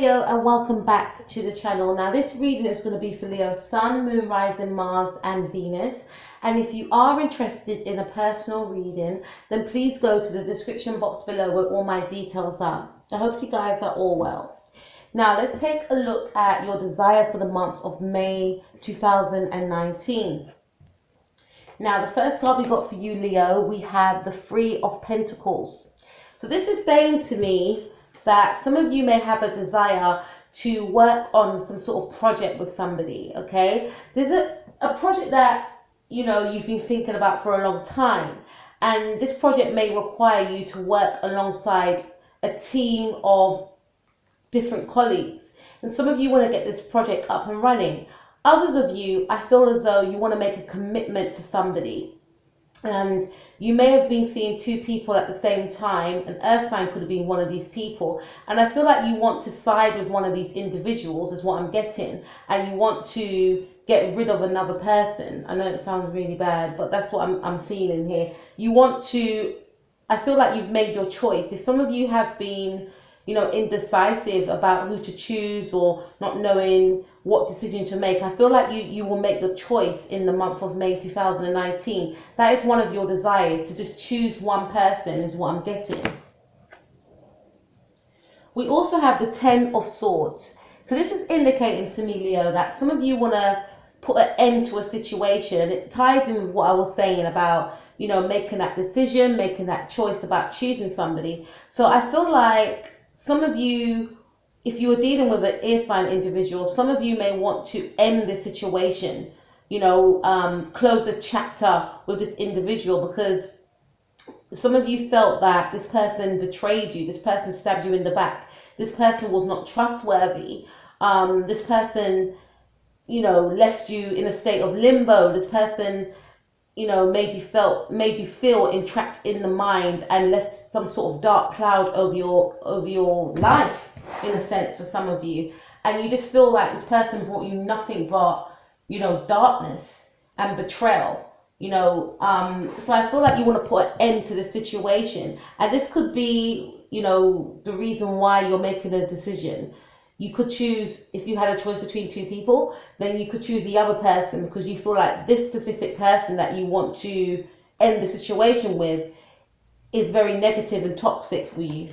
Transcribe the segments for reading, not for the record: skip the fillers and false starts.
Leo, and welcome back to the channel. Now this reading is going to be for Leo Sun, Moon, Rising, Mars and Venus. And if you are interested in a personal reading, then please go to the description box below where all my details are. I hope you guys are all well. Now let's take a look at your desire for the month of May 2019. Now the first card we got for you, Leo, we have the Three of Pentacles. So this is saying to me that some of you may have a desire to work on some sort of project with somebody, okay? There's a project that, you know, you've been thinking about for a long time. And this project may require you to work alongside a team of different colleagues. And some of you want to get this project up and running. Others of you, I feel as though you want to make a commitment to somebody. And you may have been seeing two people at the same time. An earth sign could have been one of these people. And I feel like you want to side with one of these individuals is what I'm getting. And you want to get rid of another person. I know it sounds really bad, but that's what I'm feeling here. You want to, I feel like you've made your choice. If some of you have been, you know, indecisive about who to choose or not knowing what decision to make, I feel like you will make the choice in the month of May 2019. That is one of your desires, to just choose one person is what I'm getting. We also have the Ten of Swords. So this is indicating to me, Leo, that some of you want to put an end to a situation. It ties in with what I was saying about, you know, making that decision, making that choice about choosing somebody. So I feel like some of you, if you are dealing with an air sign individual, some of you may want to end this situation, you know, close a chapter with this individual, because some of you felt that this person betrayed you, this person stabbed you in the back, this person was not trustworthy, this person, you know, left you in a state of limbo, this person, you know, made you feel entrapped in the mind and left some sort of dark cloud over your life, in a sense, for some of you. And you just feel like this person brought you nothing but, you know, darkness and betrayal, you know. So I feel like you want to put an end to this situation. And this could be, you know, the reason why you're making a decision. You could choose, if you had a choice between two people, then you could choose the other person because you feel like this specific person that you want to end the situation with is very negative and toxic for you.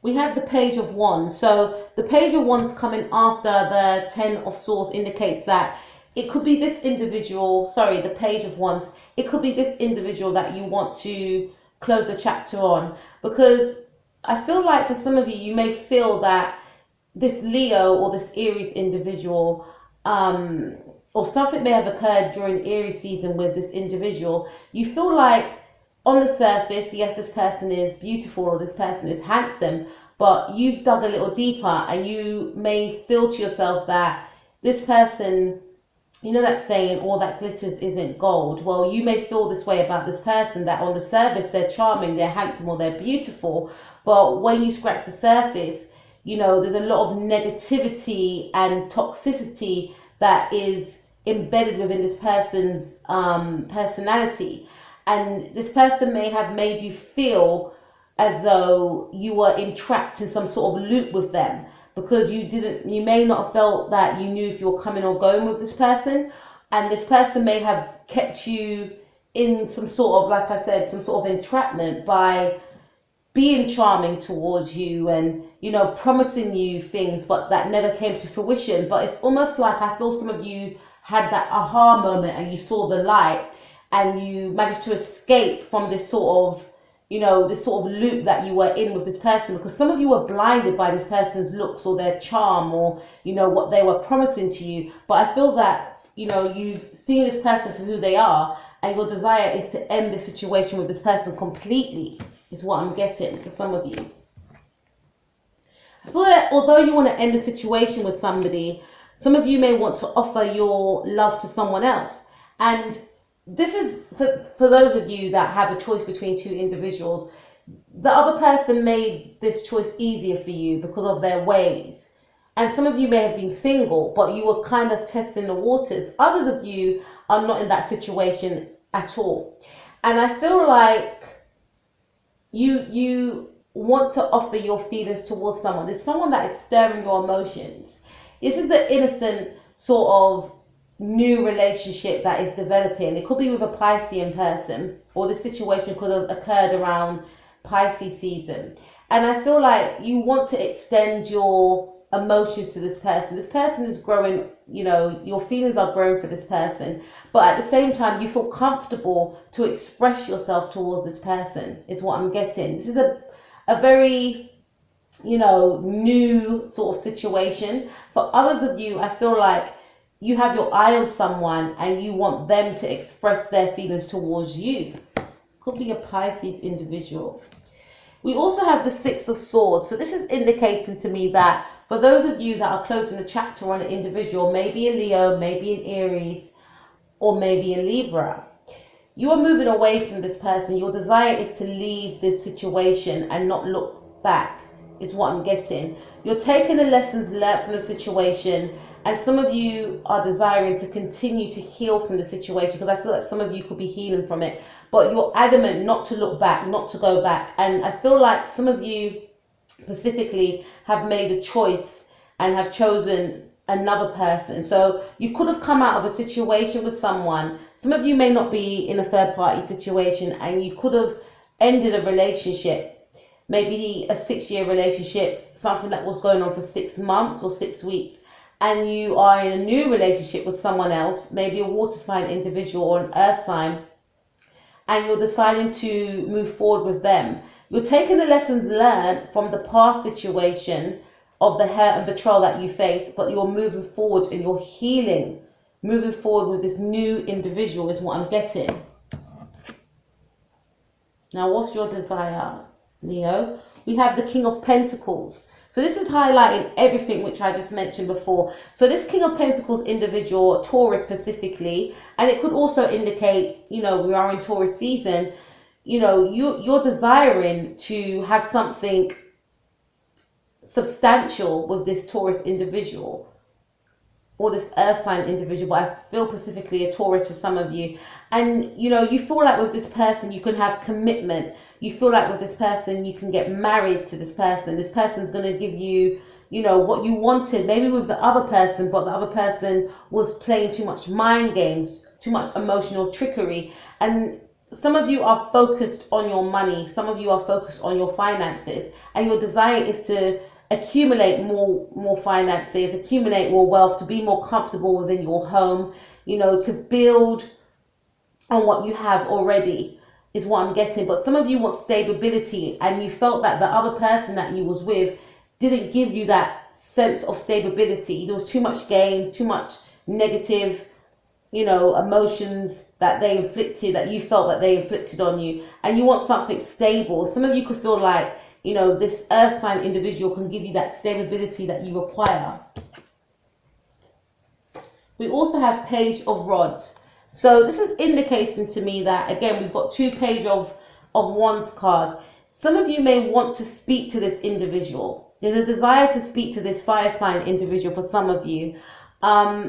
We have the Page of Wands. So the Page of Wands coming after the Ten of Swords indicates that it could be this individual, sorry, the Page of Wands, it could be this individual that you want to close the chapter on, because I feel like for some of you, you may feel that this Leo or this Aries individual, or something may have occurred during Aries season with this individual. You feel like on the surface, yes, this person is beautiful or this person is handsome, but you've dug a little deeper and you may feel to yourself that this person, you know that saying, all that glitters isn't gold. Well, you may feel this way about this person, that on the surface they're charming, they're handsome or they're beautiful, but when you scratch the surface, you know, there's a lot of negativity and toxicity that is embedded within this person's personality. And this person may have made you feel as though you were entrapped in some sort of loop with them, because you may not have felt that you knew if you're coming or going with this person. And this person may have kept you in some sort of, like I said, some sort of entrapment by being charming towards you and, you know, promising you things, but that never came to fruition. But it's almost like I feel some of you had that aha moment and you saw the light and you managed to escape from this sort of, you know, this sort of loop that you were in with this person, because some of you were blinded by this person's looks or their charm or, you know, what they were promising to you. But I feel that, you know, you've seen this person for who they are and your desire is to end the situation with this person completely, is what I'm getting for some of you. I feel that although you want to end the situation with somebody, some of you may want to offer your love to someone else. And this is for those of you that have a choice between two individuals. The other person made this choice easier for you because of their ways. And some of you may have been single, but you were kind of testing the waters. Others of you are not in that situation at all. And I feel like you want to offer your feelings towards someone. There's someone that is stirring your emotions. This is an innocent sort of new relationship that is developing. It could be with a Piscean person, or the situation could have occurred around Pisces season. And I feel like you want to extend your emotions to this person. This person is growing, you know, your feelings are growing for this person, but at the same time you feel comfortable to express yourself towards this person, is what I'm getting. This is a very, you know, new sort of situation. For others of you, I feel like you have your eye on someone and you want them to express their feelings towards you. Could be a Pisces individual. We also have the Six of Swords. So this is indicating to me that for those of you that are closing the chapter on an individual, maybe a Leo, maybe an Aries, or maybe a Libra, you are moving away from this person. Your desire is to leave this situation and not look back, is what I'm getting. You're taking the lessons learned from the situation, and some of you are desiring to continue to heal from the situation, because I feel like some of you could be healing from it, but you're adamant not to look back, not to go back. And I feel like some of you specifically have made a choice and have chosen another person. So you could have come out of a situation with someone. Some of you may not be in a third party situation, and you could have ended a relationship, maybe a 6-year relationship, something that was going on for 6 months or 6 weeks, and you are in a new relationship with someone else, maybe a water sign individual or an earth sign, and you're deciding to move forward with them. You're taking the lessons learned from the past situation of the hurt and betrayal that you faced, but you're moving forward and you're healing, moving forward with this new individual, is what I'm getting. Now, what's your desire, Leo? We have the King of Pentacles. So this is highlighting everything which I just mentioned before. So this King of Pentacles individual, Taurus specifically, and it could also indicate, you know, we are in Taurus season, you know, you're desiring to have something substantial with this Taurus individual or this earth sign individual, but I feel specifically a Taurus for some of you. And you know, you feel like with this person you can have commitment. You feel like with this person you can get married to this person. This person's going to give you, you know, what you wanted, maybe with the other person, but the other person was playing too much mind games, too much emotional trickery. And some of you are focused on your money, some of you are focused on your finances, and your desire is to accumulate more finances, accumulate more wealth, to be more comfortable within your home, you know, to build on what you have already, is what I'm getting. But some of you want stability, and you felt that the other person that you was with didn't give you that sense of stability. There was too much games, too much negative, you know, emotions that they inflicted, that you felt that they inflicted on you, and you want something stable. Some of you could feel like, you know, this earth sign individual can give you that stability that you require. We also have Page of Rods. So this is indicating to me that, again, we've got 2 Page of Wands card. Some of you may want to speak to this individual. There's a desire to speak to this fire sign individual for some of you.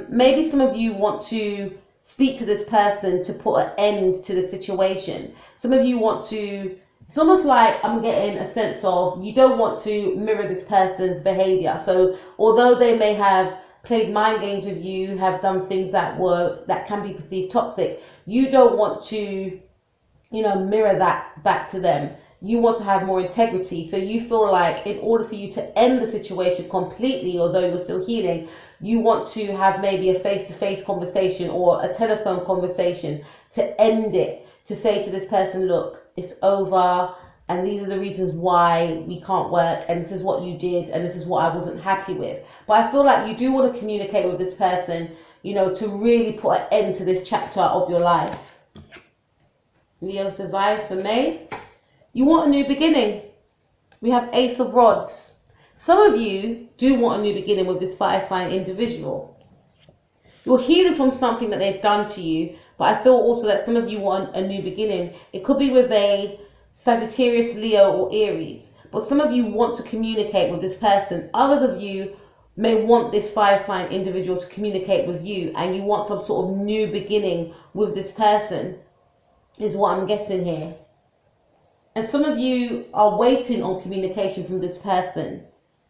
Maybe some of you want to speak to this person to put an end to the situation. Some of you want to, it's almost like I'm getting a sense of you don't want to mirror this person's behavior. So although they may have played mind games with you, have done things that can be perceived toxic, you don't want to, you know, mirror that back to them. You want to have more integrity. So you feel like in order for you to end the situation completely, although you're still healing, you want to have maybe a face-to-face conversation or a telephone conversation to end it, to say to this person, look, it's over, and these are the reasons why we can't work, and this is what you did, and this is what I wasn't happy with. But I feel like you do want to communicate with this person, you know, to really put an end to this chapter of your life. Leo's desires for May. You want a new beginning. We have Ace of Rods. Some of you do want a new beginning with this fire sign individual. You're healing from something that they've done to you, but I feel also that some of you want a new beginning. It could be with a Sagittarius, Leo, or Aries, but some of you want to communicate with this person. Others of you may want this fire sign individual to communicate with you, and you want some sort of new beginning with this person, is what I'm getting here. And some of you are waiting on communication from this person,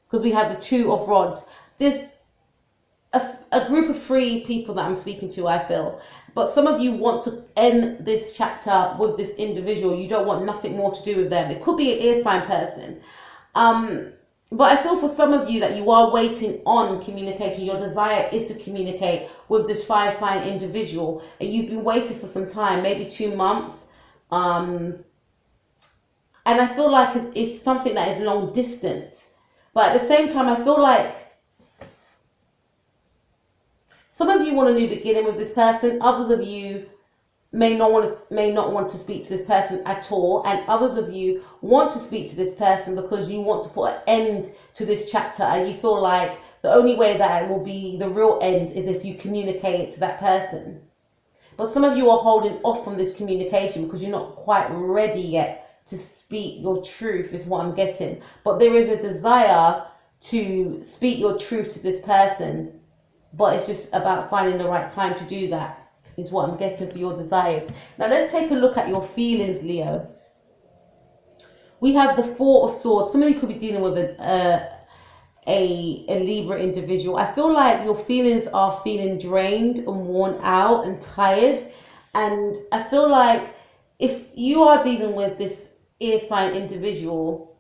because we have the Two of Rods. There's a group of 3 people that I'm speaking to, I feel. But some of you want to end this chapter with this individual. You don't want nothing more to do with them. It could be an air sign person. But I feel for some of you that you are waiting on communication. Your desire is to communicate with this fire sign individual. And you've been waiting for some time, maybe 2 months. And I feel like it's something that is long distance. But at the same time, I feel like some of you want a new beginning with this person. Others of you may not want to speak to this person at all, and others of you want to speak to this person because you want to put an end to this chapter, and you feel like the only way that it will be the real end is if you communicate it to that person. But some of you are holding off from this communication because you're not quite ready yet to speak your truth, is what I'm getting. But there is a desire to speak your truth to this person, but it's just about finding the right time to do that, is what I'm getting for your desires. Now let's take a look at your feelings, Leo. We have the Four of Swords. Some of you could be dealing with a Libra individual. I feel like your feelings are feeling drained and worn out and tired. And I feel like if you are dealing with this air sign individual,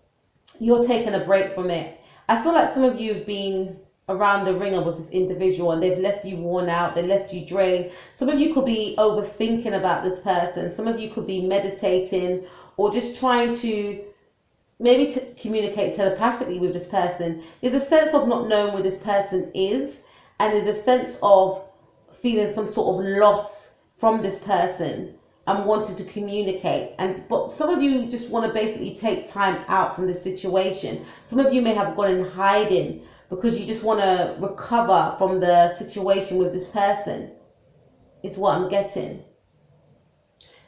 you're taking a break from it. I feel like some of you have been around the ringer with this individual and they've left you worn out, they left you drained. Some of you could be overthinking about this person. Some of you could be meditating or just trying to maybe to communicate telepathically with this person. There's a sense of not knowing where this person is, and there's a sense of feeling some sort of loss from this person and wanting to communicate. But some of you just want to basically take time out from this situation. Some of you may have gone in hiding because you just want to recover from the situation with this person, is what I'm getting.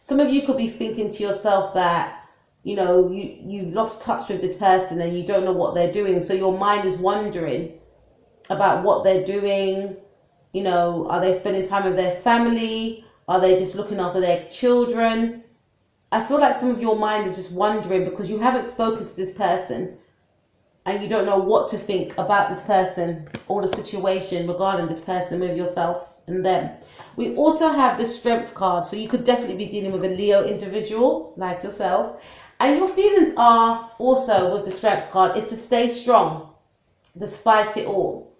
Some of you could be thinking to yourself that, you know, you've lost touch with this person and you don't know what they're doing. So your mind is wondering about what they're doing. You know, are they spending time with their family? Are they just looking after their children? I feel like some of your mind is just wondering because you haven't spoken to this person and you don't know what to think about this person or the situation regarding this person with yourself and them. We also have the Strength card, so you could definitely be dealing with a Leo individual like yourself. And your feelings are also with the Strength card is to stay strong despite it all.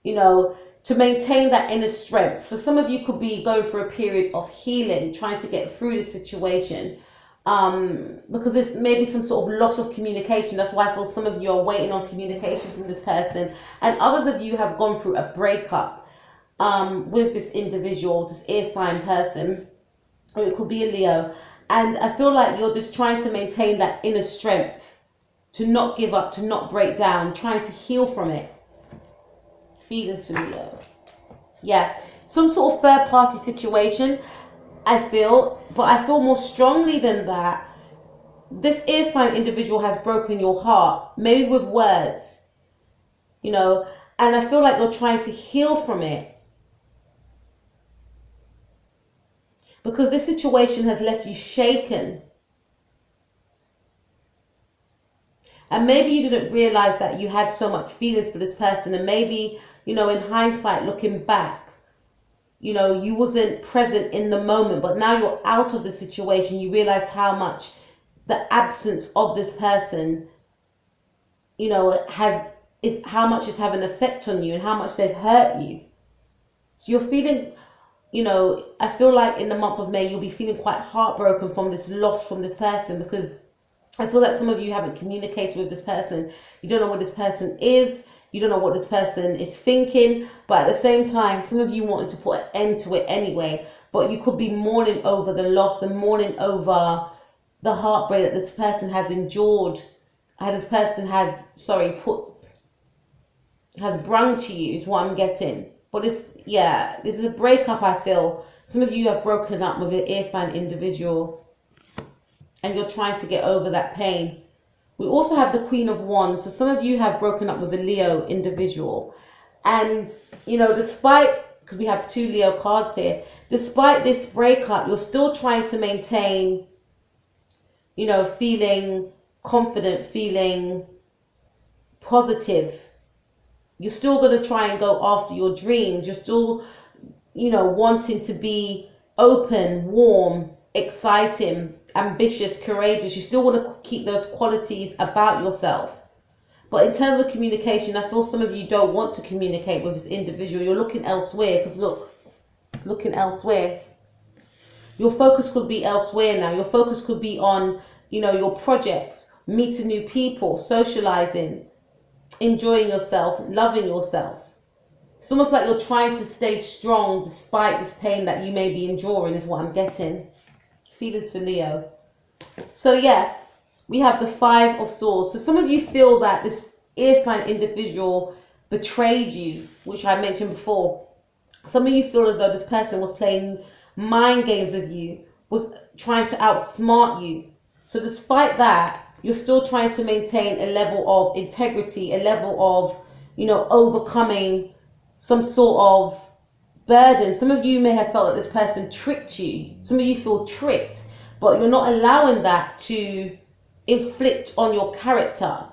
You know, to maintain that inner strength. So some of you could be going through a period of healing, trying to get through the situation. Because there's maybe some sort of loss of communication. That's why I feel some of you are waiting on communication from this person. And others of you have gone through a breakup with this individual, this air sign person, or it could be a Leo. And I feel like you're just trying to maintain that inner strength, to not give up, to not break down, trying to heal from it. Feelings for Leo. Yeah, some sort of third party situation, I feel, but I feel more strongly than that. This air sign individual has broken your heart, maybe with words, you know, and I feel like you're trying to heal from it. Because this situation has left you shaken. And maybe you didn't realize that you had so much feelings for this person. And maybe, you know, in hindsight, looking back, you know, you wasn't present in the moment. But now you're out of the situation. You realize how much the absence of this person, you know, how much it's having an effect on you and how much they've hurt you. So you're feeling, you know, I feel like in the month of May, you'll be feeling quite heartbroken from this loss from this person, because I feel like some of you haven't communicated with this person. You don't know what this person is. You don't know what this person is thinking. But at the same time, some of you wanted to put an end to it anyway. But you could be mourning over the loss and mourning over the heartbreak that this person has endured. This person has brung to you, is what I'm getting. But this is a breakup, I feel. Some of you have broken up with an air sign individual and you're trying to get over that pain. We also have the Queen of Wands. So some of you have broken up with a Leo individual. And, you know, despite, because we have 2 Leo cards here, despite this breakup, you're still trying to maintain you know, feeling confident, feeling positive. You're still going to try and go after your dreams. You're still, you know, wanting to be open, warm, exciting, ambitious, courageous. You still want to keep those qualities about yourself. But in terms of communication, I feel some of you don't want to communicate with this individual. You're looking elsewhere because look, looking elsewhere. Your focus could be elsewhere now. Your focus could be on, you know, your projects, meeting new people, socializing, enjoying yourself, loving yourself. It's almost like you're trying to stay strong despite this pain that you may be enduring, is what I'm getting. Feelings for Leo. So yeah, we have the 5 of Swords. So some of you feel that this air sign individual betrayed you, which I mentioned before. Some of you feel as though this person was playing mind games with you, was trying to outsmart you. So despite that, you're still trying to maintain a level of integrity, a level of, you know, overcoming some sort of burden. Some of you may have felt that this person tricked you. Some of you feel tricked, but you're not allowing that to inflict on your character.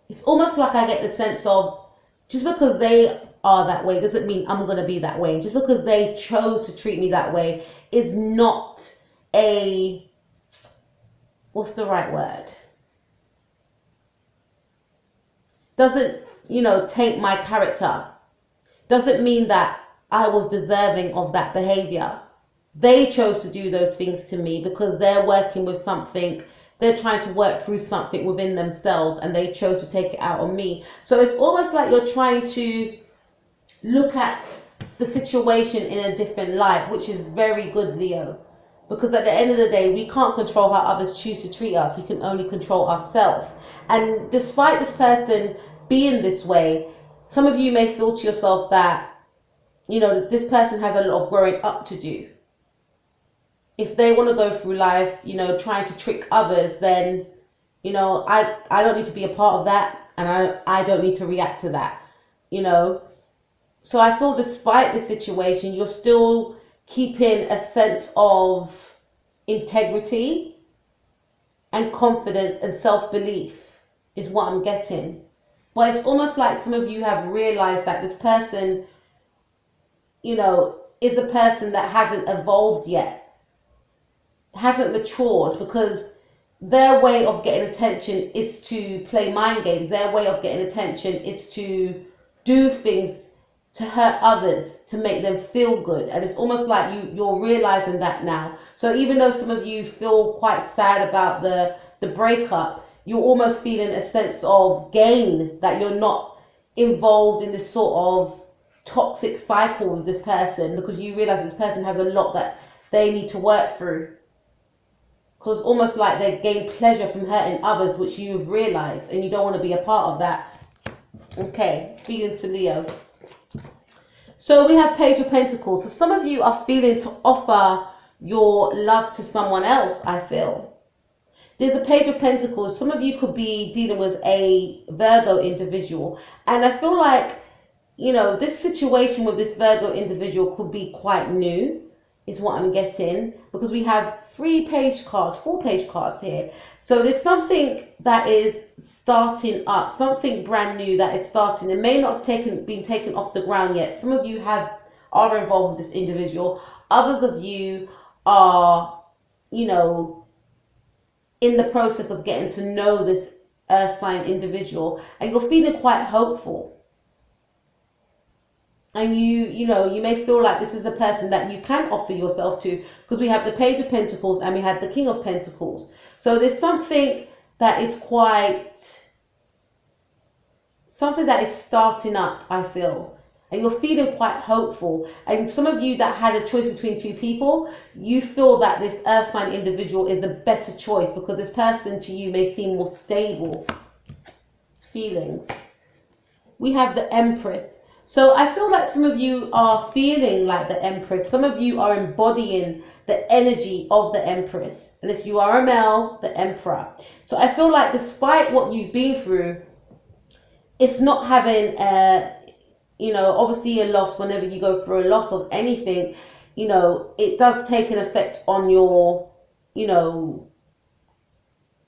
It's almost like I get the sense of, just because they are that way doesn't mean I'm going to be that way. Just because they chose to treat me that way is not a, what's the right word? Doesn't, you know, taint my character. Doesn't mean that I was deserving of that behavior. They chose to do those things to me because they're working with something. They're trying to work through something within themselves and they chose to take it out on me. So it's almost like you're trying to look at the situation in a different light, which is very good, Leo. Because at the end of the day, we can't control how others choose to treat us. We can only control ourselves. And despite this person being this way, some of you may feel to yourself that, you know, this person has a lot of growing up to do. If they want to go through life, you know, trying to trick others, then, you know, I don't need to be a part of that, and I don't need to react to that, you know. So I feel despite the situation, you're still keeping a sense of integrity and confidence and self-belief is what I'm getting. But it's almost like some of you have realized that this person, you know, is a person that hasn't evolved yet, hasn't matured, because their way of getting attention is to play mind games. Their way of getting attention is to do things to hurt others, to make them feel good. And it's almost like you're realizing that now. So even though some of you feel quite sad about the breakup, you're almost feeling a sense of gain that you're not involved in this sort of toxic cycle with this person, because you realize this person has a lot that they need to work through. Because it's almost like they gain pleasure from hurting others, which you've realized, and you don't want to be a part of that. Okay, feelings for Leo. So we have Page of Pentacles. So some of you are feeling to offer your love to someone else, I feel. There's a Page of Pentacles. Some of you could be dealing with a Virgo individual. And I feel like, you know, this situation with this Virgo individual could be quite new, is what I'm getting. Because we have 4-page cards here. So there's something that is starting up, something brand new that is starting. It may not have been taken off the ground yet. Some of you are involved with this individual. Others of you are, you know, in the process of getting to know this earth sign individual, and you're feeling quite hopeful. And you know, you may feel like this is a person that you can offer yourself to, because we have the Page of Pentacles and we have the King of Pentacles. So there's something that is starting up, I feel. And you're feeling quite hopeful. And some of you that had a choice between 2 people, you feel that this earth sign individual is a better choice, because this person to you may seem more stable. Feelings. We have the Empress. So I feel like some of you are feeling like the Empress. Some of you are embodying the energy of the Empress. And if you are a male, the Emperor. So I feel like despite what you've been through, it's not having you know, obviously a loss. Whenever you go through a loss of anything, you know, it does take an effect on your, you know,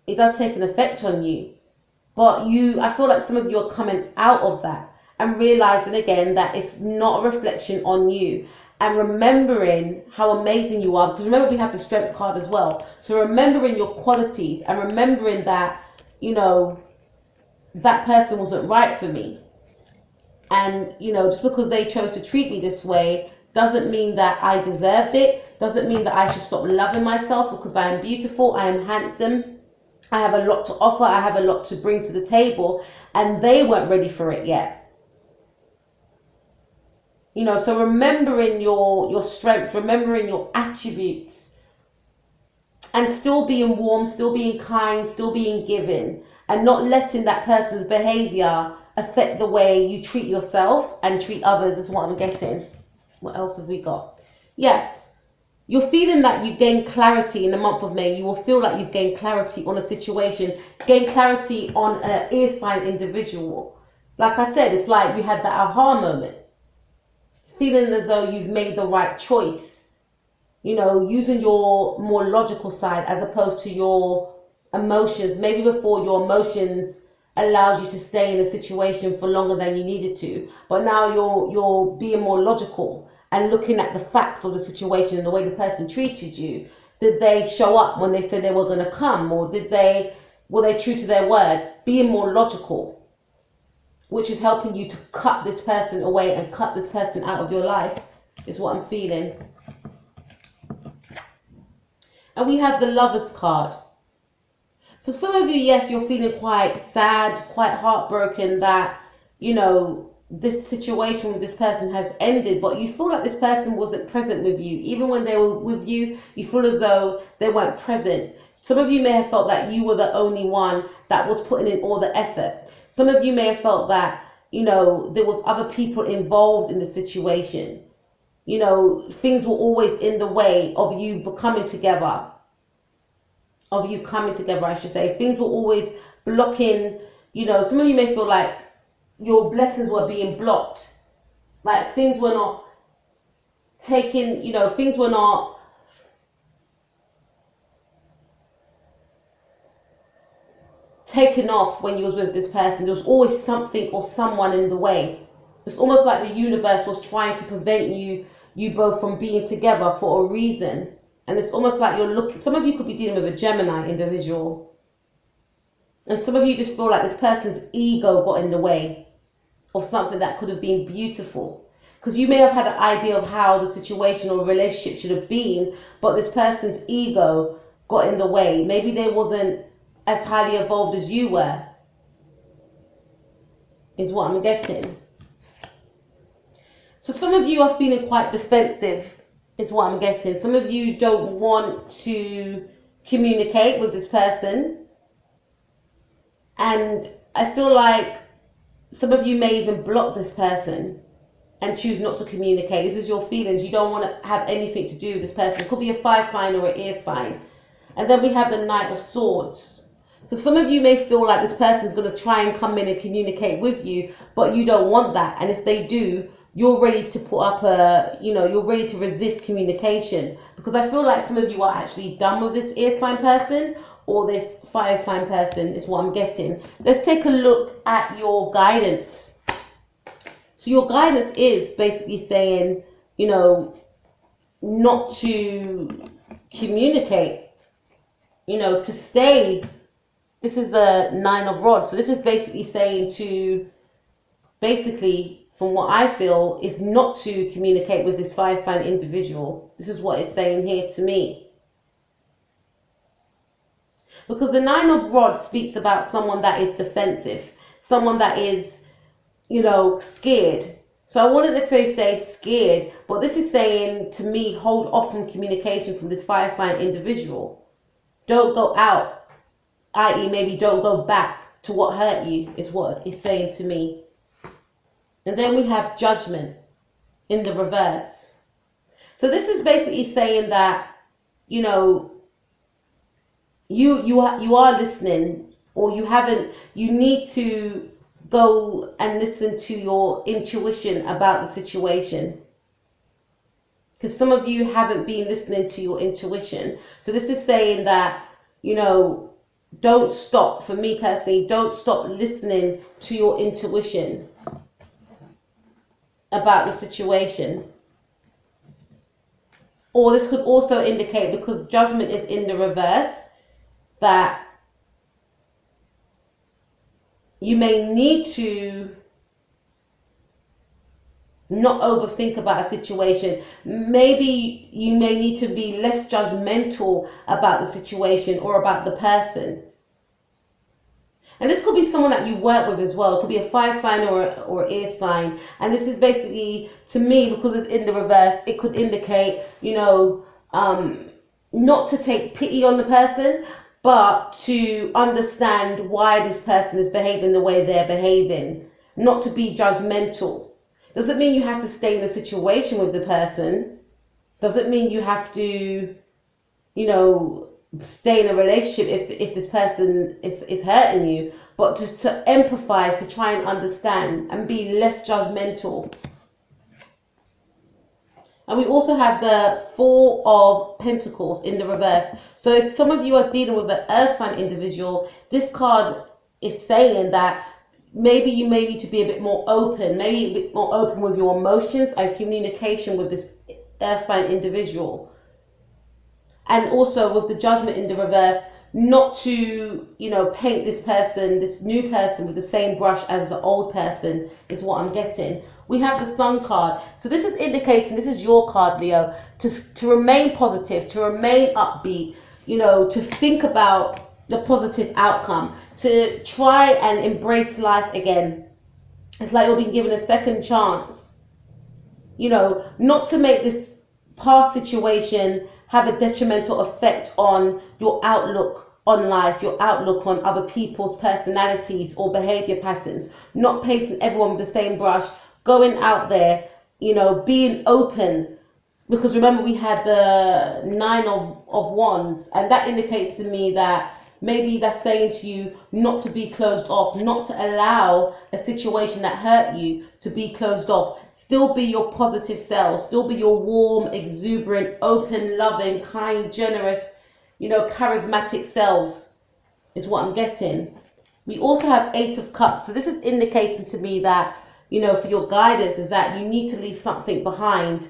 it does take an effect on you. But I feel like some of you are coming out of that and realizing again that it's not a reflection on you, and remembering how amazing you are. Because remember, we have the strength card as well. So remembering your qualities and remembering that, that person wasn't right for me. And, just because they chose to treat me this way doesn't mean that I deserved it. Doesn't mean that I should stop loving myself because I am beautiful, I am handsome, I have a lot to offer, I have a lot to bring to the table, and they weren't ready for it yet. So remembering your strengths, remembering your attributes, and still being warm, still being kind, still being giving, and not letting that person's behavior affect the way you treat yourself and treat others is what I'm getting. What else have we got? Yeah. You're feeling that you gain clarity in the month of May. You will feel like you've gained clarity on a situation, gain clarity on an ear sign individual. Like I said, it's like you had that aha moment. Feeling as though you've made the right choice. Using your more logical side as opposed to your emotions. Maybe before your emotions allows you to stay in a situation for longer than you needed to. But now you're being more logical and looking at the facts of the situation and the way the person treated you. Did they show up when they said they were going to come, or were they true to their word? Being more logical, which is helping you to cut this person away and cut this person out of your life, is what I'm feeling. And we have the Lovers card. So some of you, yes, you're feeling quite sad, quite heartbroken that, this situation with this person has ended, but you feel like this person wasn't present with you. Even when they were with you, you feel as though they weren't present. Some of you may have felt that you were the only one that was putting in all the effort. Some of you may have felt that, there was other people involved in the situation. Things were always in the way of you coming together, I should say. Things were always blocking, some of you may feel like your blessings were being blocked. Like things were not taken, things were not taken off when you was with this person. There was always something or someone in the way. It's almost like the universe was trying to prevent you both from being together for a reason. And it's almost like some of you could be dealing with a Gemini individual. And some of you just feel like this person's ego got in the way of something that could have been beautiful. Because you may have had an idea of how the situation or relationship should have been, but this person's ego got in the way. Maybe they wasn't as highly evolved as you were, is what I'm getting. So some of you are feeling quite defensive, is what I'm getting. Some of you don't want to communicate with this person. And I feel like some of you may even block this person and choose not to communicate. This is your feelings. You don't want to have anything to do with this person. It could be a fire sign or an air sign. And then we have the Knight of Swords. So some of you may feel like this person's going to try and come in and communicate with you, but you don't want that. And if they do, you're ready to put up you're ready to resist communication. Because I feel like some of you are actually done with this air sign person or this fire sign person, is what I'm getting. Let's take a look at your guidance. So your guidance is basically saying, not to communicate, to stay. This is the 9 of Rods. So this is basically saying from what I feel, is not to communicate with this fire sign individual. This is what it's saying here to me. Because the 9 of Rods speaks about someone that is defensive, someone that is, scared. So I wanted to say scared, but this is saying to me, hold off from communication from this fire sign individual. Don't go out, i.e. maybe don't go back to what hurt you, is what it's saying to me. And then we have Judgment in the reverse. So this is basically saying that, you are listening, or you need to go and listen to your intuition about the situation. Because some of you haven't been listening to your intuition. So this is saying that, don't stop, for me personally, don't stop listening to your intuition about the situation. Or this could also indicate, because Judgment is in the reverse, that you may need to not overthink about a situation. Maybe you may need to be less judgmental about the situation or about the person. And this could be someone that you work with as well. It could be a fire sign or air sign. And this is basically, to me, because it's in the reverse, it could indicate, not to take pity on the person, but to understand why this person is behaving the way they're behaving. Not to be judgmental. Doesn't mean you have to stay in a situation with the person. Doesn't mean you have to, stay in a relationship if this person is hurting you, but to empathize, to try and understand and be less judgmental. And we also have the Four of Pentacles in the reverse. So if some of you are dealing with an earth sign individual, this card is saying that maybe you may need to be a bit more open, maybe a bit more open with your emotions and communication with this earth sign individual. And also with the Judgment in the reverse, not to, paint this person, this new person, with the same brush as the old person, is what I'm getting. We have the Sun card. So this is indicating, this is your card, Leo, to remain positive, to remain upbeat, to think about the positive outcome, to try and embrace life again. It's like you're being given a second chance. Not to make this past situation have a detrimental effect on your outlook on life, your outlook on other people's personalities or behavior patterns. Not painting everyone with the same brush, going out there, being open. Because remember, we had the Nine of Wands, and that indicates to me that maybe that's saying to you not to be closed off, not to allow a situation that hurt you to be closed off. Still be your positive self, still be your warm, exuberant, open, loving, kind, generous, charismatic selves, is what I'm getting. We also have Eight of Cups. So this is indicating to me that, for your guidance, is that you need to leave something behind.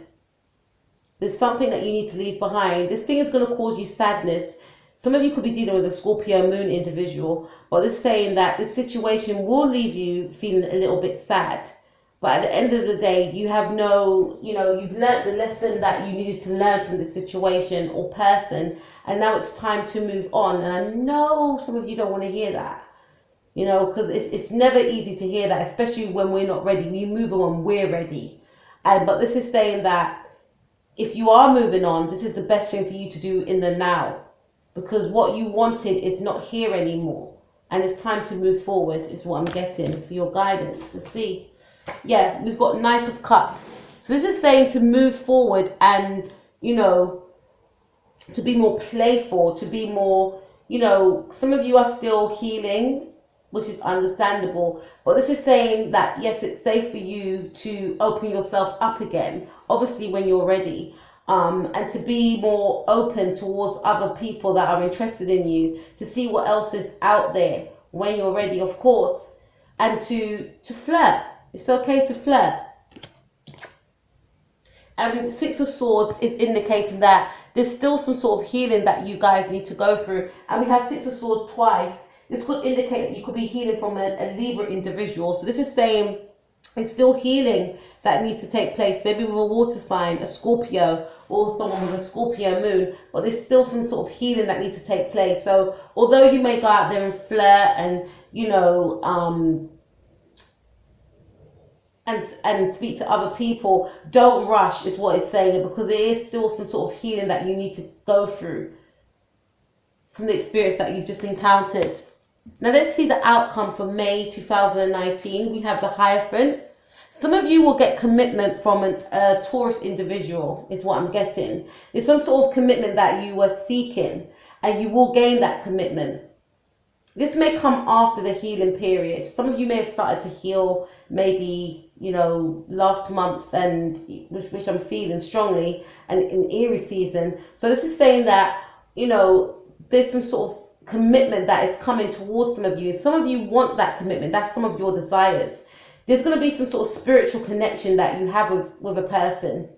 There's something that you need to leave behind. This thing is going to cause you sadness. Some of you could be dealing with a Scorpio moon individual, but it's saying that this situation will leave you feeling a little bit sad. But at the end of the day, you have you've learned the lesson that you needed to learn from this situation or person, and now it's time to move on. And I know some of you don't want to hear that, because it's never easy to hear that, especially when we're not ready. We move on when we're ready. But this is saying that if you are moving on, this is the best thing for you to do in the now. Because what you wanted is not here anymore. And it's time to move forward, is what I'm getting for your guidance. Let's see. Yeah, we've got Knight of Cups. So this is saying to move forward and, to be more playful, to be more, some of you are still healing, which is understandable. But this is saying that, yes, it's safe for you to open yourself up again, obviously when you're ready. And to be more open towards other people that are interested in you, to see what else is out there when you're ready, of course, and to flirt. It's okay to flirt. And Six of Swords is indicating that there's still some sort of healing that you guys need to go through. And we have Six of Swords twice. This could indicate that you could be healing from a Libra individual. So this is saying it's still healing that needs to take place, maybe with a water sign, a Scorpio, or someone with a Scorpio moon, but there's still some sort of healing that needs to take place. So although you may go out there and flirt and, and speak to other people, don't rush, is what it's saying, because there is still some sort of healing that you need to go through from the experience that you've just encountered. Now let's see the outcome for May 2019. We have the Hierophant. Some of you will get commitment from a Taurus individual, is what I'm getting. There's some sort of commitment that you were seeking, and you will gain that commitment. This may come after the healing period. Some of you may have started to heal maybe, last month, and which I'm feeling strongly, and in Aries season. So this is saying that, there's some sort of commitment that is coming towards some of you. And some of you want that commitment. That's some of your desires. There's going to be some sort of spiritual connection that you have with a person.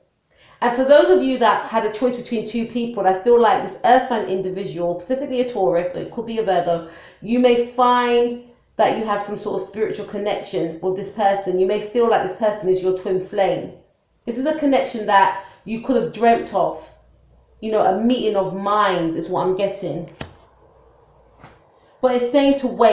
And for those of you that had a choice between two people, I feel like this earth sign individual, specifically a Taurus, or it could be a Virgo, you may find that you have some sort of spiritual connection with this person. You may feel like this person is your twin flame. This is a connection that you could have dreamt of. You know, a meeting of minds is what I'm getting. But it's saying to wait.